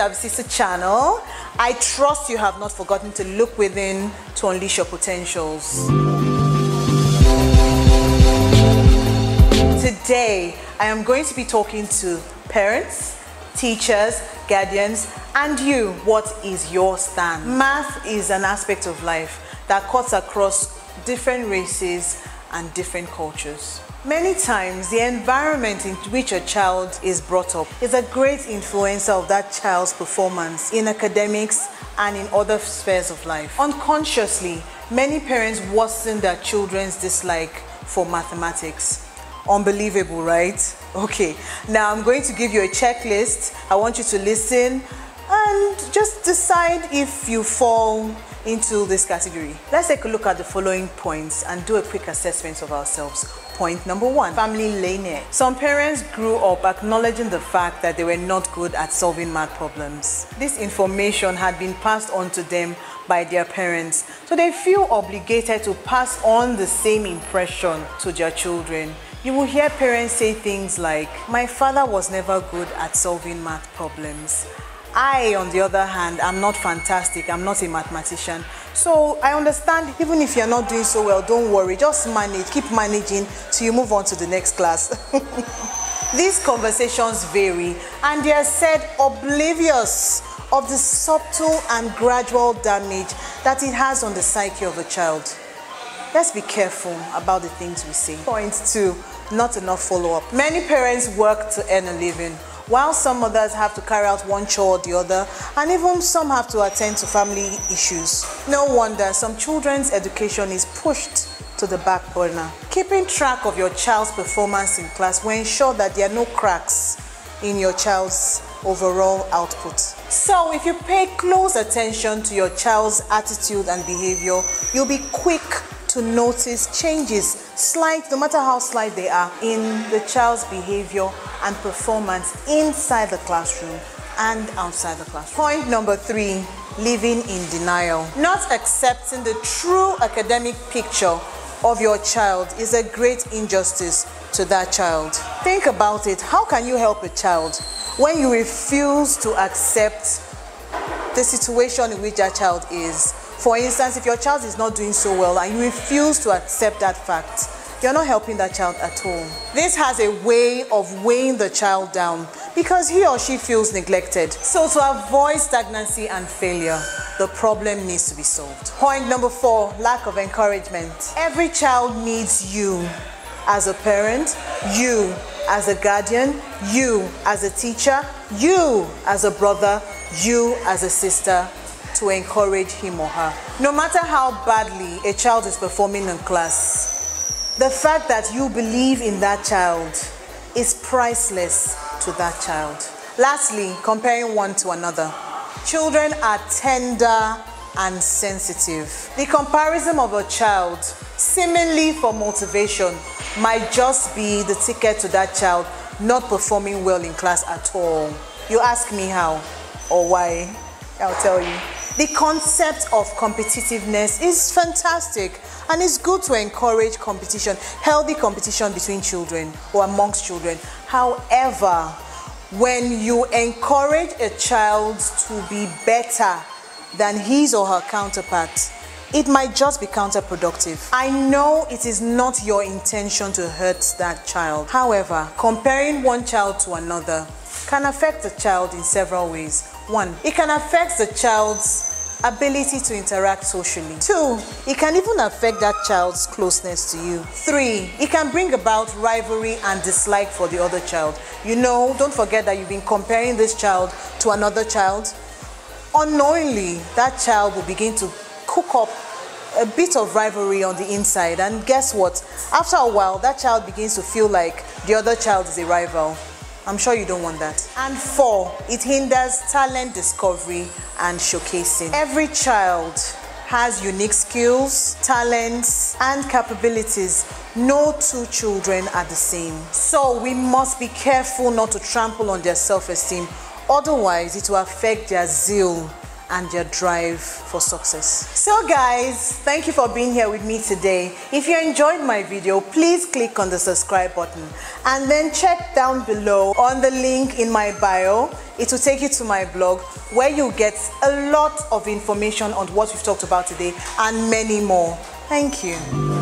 Absisi channel. I trust you have not forgotten to look within to unleash your potentials. Today, I am going to be talking to parents, teachers, guardians, and you. What is your stand? Math is an aspect of life that cuts across different races and different cultures. Many times, the environment in which a child is brought up is a great influencer of that child's performance in academics and in other spheres of life. Unconsciously, many parents worsen their children's dislike for mathematics. Unbelievable, right? Okay, now I'm going to give you a checklist. I want you to listen and just decide if you fall into this category. Let's take a look at the following points and do a quick assessment of ourselves. Point number 1, family lenient. Some parents grew up acknowledging the fact that they were not good at solving math problems. This information had been passed on to them by their parents, so they feel obligated to pass on the same impression to their children. You will hear parents say things like, "My father was never good at solving math problems. I, on the other hand, am not fantastic. I'm not a mathematician. So I understand, even if you're not doing so well, don't worry. Just manage, keep managing till you move on to the next class." These conversations vary, and they are said oblivious of the subtle and gradual damage that it has on the psyche of a child. Let's be careful about the things we say. Point 2, not enough follow-up. Many parents work to earn a living, while some others have to carry out one chore or the other, and even some have to attend to family issues. No wonder some children's education is pushed to the back burner. Keeping track of your child's performance in class will ensure that there are no cracks in your child's overall output. So if you pay close attention to your child's attitude and behavior, you'll be quick to notice changes, slight, no matter how slight they are, in the child's behavior and performance inside the classroom and outside the classroom. Point number 3, living in denial. Not accepting the true academic picture of your child is a great injustice to that child. Think about it. How can you help a child when you refuse to accept the situation in which that child is? For instance, if your child is not doing so well and you refuse to accept that fact, you're not helping that child at all. This has a way of weighing the child down because he or she feels neglected. So to avoid stagnancy and failure, the problem needs to be solved. Point number 4, lack of encouragement. Every child needs you as a parent, you as a guardian, you as a teacher, you as a brother, you as a sister, to encourage him or her. No matter how badly a child is performing in class, the fact that you believe in that child is priceless to that child. Lastly, comparing one to another. Children are tender and sensitive. The comparison of a child, seemingly for motivation, might just be the ticket to that child not performing well in class at all. You ask me how or why, I'll tell you. The concept of competitiveness is fantastic, and it's good to encourage competition, healthy competition between children or amongst children. However, when you encourage a child to be better than his or her counterpart, it might just be counterproductive. I know it is not your intention to hurt that child. However, comparing one child to another can affect the child in several ways. 1, it can affect the child's ability to interact socially. 2, it can even affect that child's closeness to you. 3, it can bring about rivalry and dislike for the other child. You know, don't forget that you've been comparing this child to another child. Unknowingly, that child will begin to cook up a bit of rivalry on the inside, and guess what? After a while, that child begins to feel like the other child is a rival. I'm sure you don't want that. And 4, it hinders talent discovery and showcasing. Every child has unique skills, talents, and capabilities. No two children are the same. So we must be careful not to trample on their self-esteem. Otherwise, it will affect their zeal and their drive for success. So guys, thank you for being here with me today. If you enjoyed my video, please click on the subscribe button and then check down below on the link in my bio. It will take you to my blog where you get a lot of information on what we've talked about today and many more. Thank you.